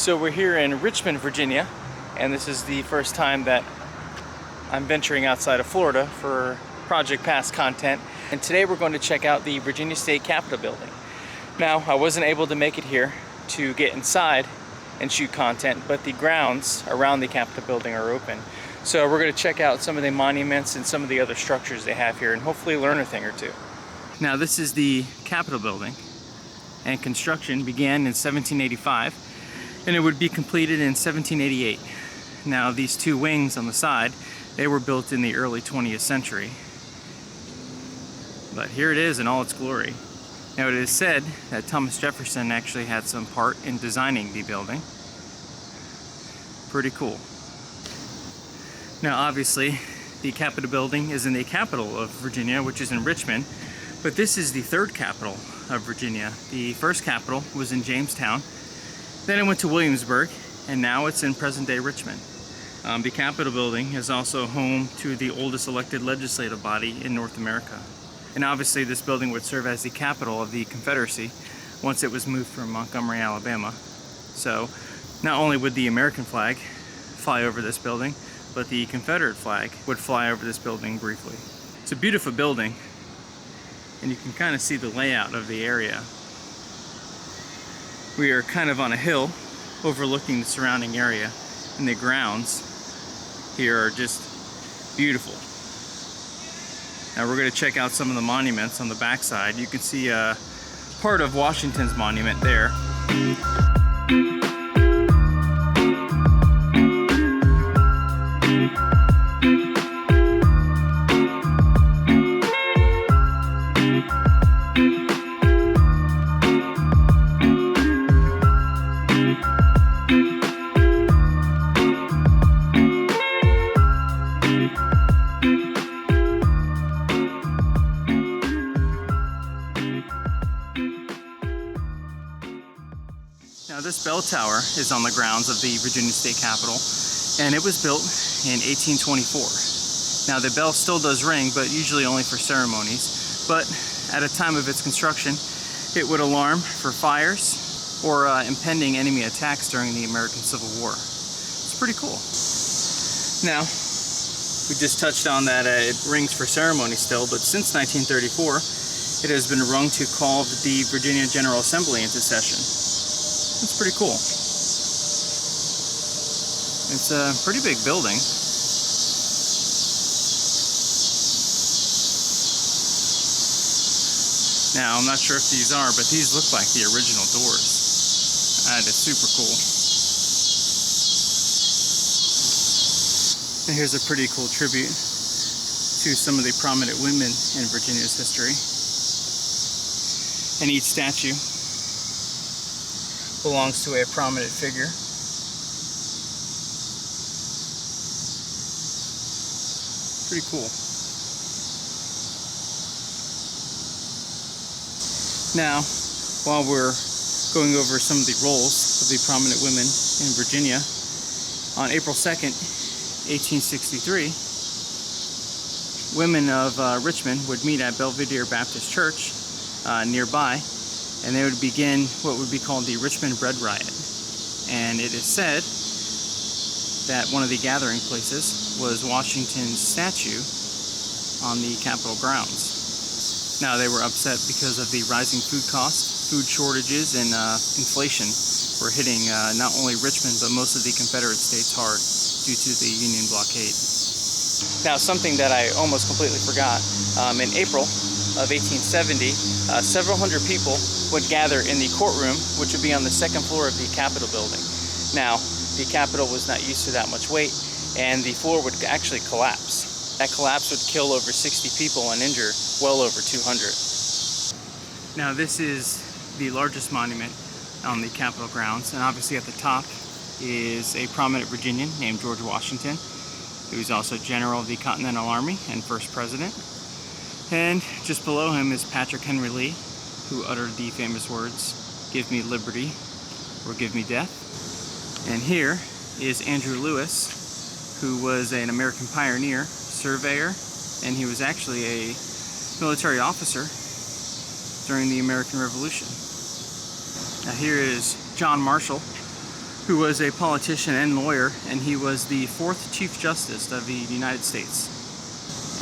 So we're here in Richmond, Virginia, and this is the first time that I'm venturing outside of Florida for Project Pass content. And today we're going to check out the Virginia State Capitol building. Now, I wasn't able to make it here to get inside and shoot content, but the grounds around the Capitol building are open. So we're going to check out some of the monuments and some of the other structures they have here and hopefully learn a thing or two. Now, this is the Capitol building, and construction began in 1785. And it would be completed in 1788. Now, these two wings on the side, they were built in the early 20th century. But here it is in all its glory. Now, it is said that Thomas Jefferson actually had some part in designing the building. Pretty cool. Now, obviously, the Capitol building is in the capital of Virginia, which is in Richmond. But this is the third capital of Virginia. The first capital was in Jamestown. Then it went to Williamsburg, and now it's in present-day Richmond. The Capitol building is also home to the oldest elected legislative body in North America. And obviously this building would serve as the capital of the Confederacy once it was moved from Montgomery, Alabama. So not only would the American flag fly over this building, but the Confederate flag would fly over this building briefly. It's a beautiful building, and you can kind of see the layout of the area. We are kind of on a hill overlooking the surrounding area, and the grounds here are just beautiful. Now we're going to check out some of the monuments on the backside. You can see part of Washington's monument there. Now, this bell tower is on the grounds of the Virginia State Capitol, and it was built in 1824. Now, the bell still does ring, but usually only for ceremonies. But at a time of its construction, it would alarm for fires or impending enemy attacks during the American Civil War. It's pretty cool. Now, we just touched on that it rings for ceremony still, but since 1934, it has been rung to call the Virginia General Assembly into session. It's pretty cool. It's a pretty big building. Now, I'm not sure if these are, but these look like the original doors. That is super cool. And here's a pretty cool tribute to some of the prominent women in Virginia's history. And each statue belongs to a prominent figure. Pretty cool. Now, while we're going over some of the roles of the prominent women in Virginia, on April 2nd, 1863, women of Richmond would meet at Belvedere Baptist Church nearby, and they would begin what would be called the Richmond Bread Riot. And it is said that one of the gathering places was Washington's statue on the Capitol grounds. Now, they were upset because of the rising food costs, food shortages, and inflation were hitting not only Richmond, but most of the Confederate states hard due to the Union blockade. Now, something that I almost completely forgot, in April of 1870, several hundred people would gather in the courtroom, which would be on the second floor of the Capitol building. Now, the Capitol was not used to that much weight, and the floor would actually collapse. That collapse would kill over 60 people and injure well over 200. Now, this is the largest monument on the Capitol grounds, and obviously at the top is a prominent Virginian named George Washington. He was also General of the Continental Army and first president. And just below him is Patrick Henry Lee, who uttered the famous words, "Give me liberty or give me death." And here is Andrew Lewis, who was an American pioneer, surveyor, and he was actually a military officer during the American Revolution. Now here is John Marshall, who was a politician and lawyer, and he was the 4th Chief Justice of the United States.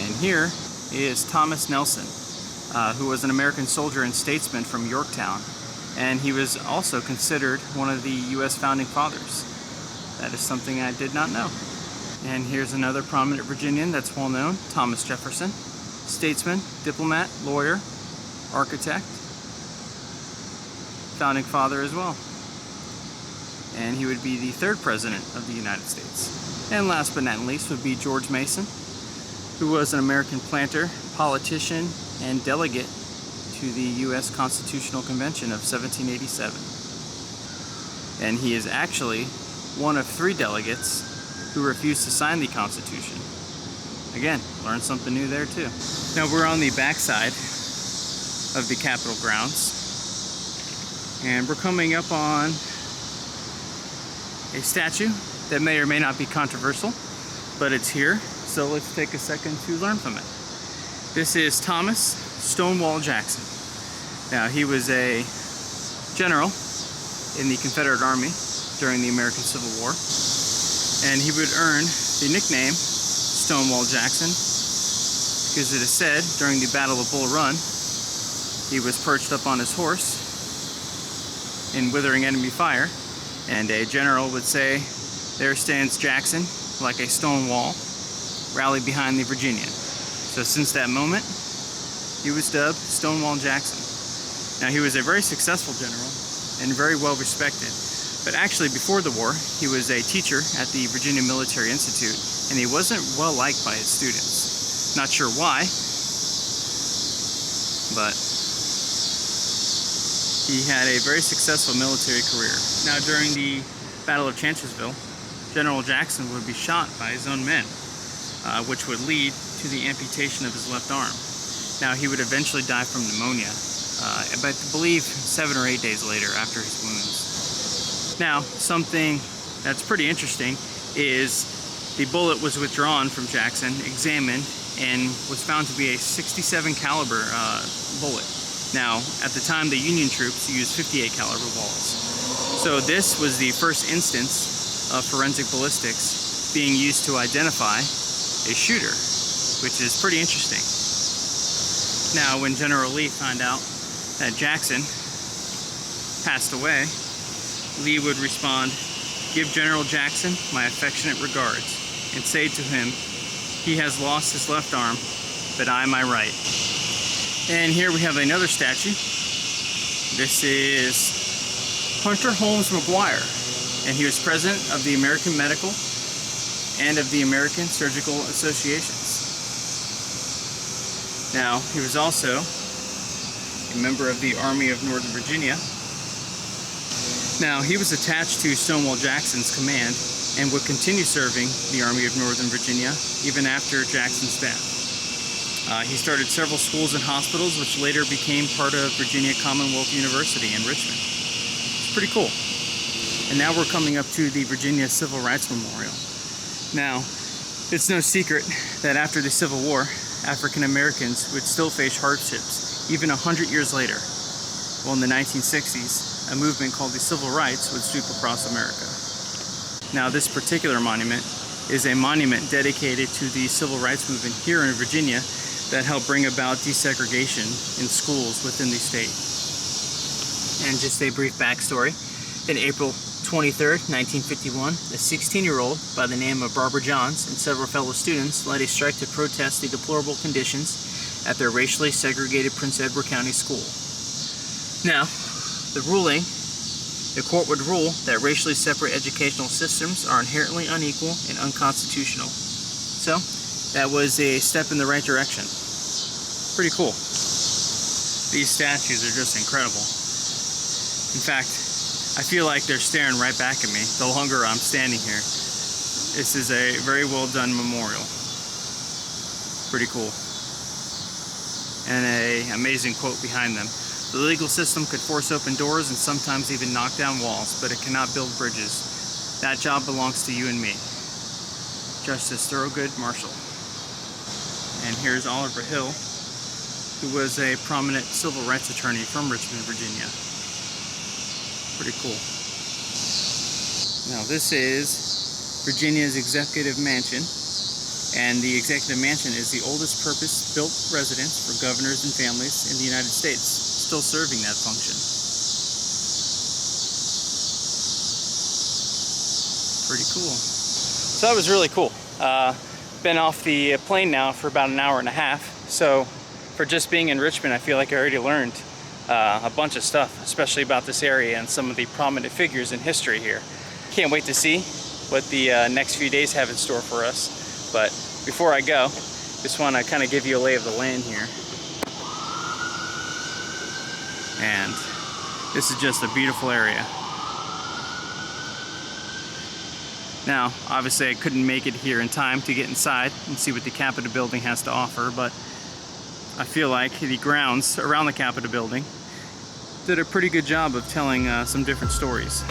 And here is Thomas Nelson, who was an American soldier and statesman from Yorktown, and he was also considered one of the U.S. founding fathers. That is something I did not know. And here's another prominent Virginian that's well known, Thomas Jefferson, statesman, diplomat, lawyer, architect, founding father as well. And he would be the 3rd president of the United States. And last but not least would be George Mason, who was an American planter, politician, and delegate to the U.S. Constitutional Convention of 1787. And he is actually one of 3 delegates who refused to sign the Constitution. Again, learned something new there too. Now we're on the backside of the Capitol grounds, and we're coming up on a statue that may or may not be controversial, but it's here, so let's take a second to learn from it. This is Thomas Stonewall Jackson. Now, he was a general in the Confederate Army during the American Civil War, and he would earn the nickname Stonewall Jackson because it is said during the Battle of Bull Run, he was perched up on his horse in withering enemy fire, and a general would say, "There stands Jackson like a stone wall, rally behind the Virginian." So since that moment, he was dubbed Stonewall Jackson. Now, he was a very successful general and very well respected. But actually, before the war, he was a teacher at the Virginia Military Institute, and he wasn't well liked by his students. Not sure why, but he had a very successful military career. Now, during the Battle of Chancellorsville, General Jackson would be shot by his own men, which would lead to the amputation of his left arm. Now, he would eventually die from pneumonia, but I believe 7 or 8 days later after his wounds. Now, something that's pretty interesting is the bullet was withdrawn from Jackson, examined, and was found to be a .67 caliber bullet. Now, at the time, the Union troops used .58 caliber bullets. So this was the first instance of forensic ballistics being used to identify a shooter, which is pretty interesting. Now, when General Lee found out that Jackson passed away, Lee would respond, "Give General Jackson my affectionate regards, and say to him, he has lost his left arm, but I my right." And here we have another statue. This is Hunter Holmes McGuire, and he was president of the American Medical and of the American Surgical Associations. Now, he was also a member of the Army of Northern Virginia. Now, he was attached to Stonewall Jackson's command and would continue serving the Army of Northern Virginia even after Jackson's death. He started several schools and hospitals, which later became part of Virginia Commonwealth University in Richmond. It's pretty cool. And now we're coming up to the Virginia Civil Rights Memorial. Now, it's no secret that after the Civil War, African Americans would still face hardships, even 100 years later. Well, in the 1960s, a movement called the Civil Rights would sweep across America. Now, this particular monument is a monument dedicated to the Civil Rights Movement here in Virginia that helped bring about desegregation in schools within the state. And just a brief backstory. In April 23rd, 1951, a 16-year-old by the name of Barbara Johns and several fellow students led a strike to protest the deplorable conditions at their racially segregated Prince Edward County school. Now, the court would rule that racially separate educational systems are inherently unequal and unconstitutional. So, that was a step in the right direction. Pretty cool. These statues are just incredible. In fact, I feel like they're staring right back at me the longer I'm standing here. This is a very well done memorial. Pretty cool. And an amazing quote behind them. "The legal system could force open doors and sometimes even knock down walls, but it cannot build bridges. That job belongs to you and me. Justice Thurgood Marshall." And here's Oliver Hill, who was a prominent civil rights attorney from Richmond, Virginia. Pretty cool. Now this is Virginia's executive mansion, and the executive mansion is the oldest purpose-built residence for governors and families in the United States, still serving that function. Pretty cool. So that was really cool. Been off the plane now for about an hour and a half, so for just being in Richmond, I feel like I already learned a bunch of stuff, especially about this area and some of the prominent figures in history here. Can't wait to see what the next few days have in store for us. But before I go, just want to kind of give you a lay of the land here. And this is just a beautiful area. Now, obviously I couldn't make it here in time to get inside and see what the Capitol building has to offer, but I feel like the grounds around the Capitol building did a pretty good job of telling some different stories.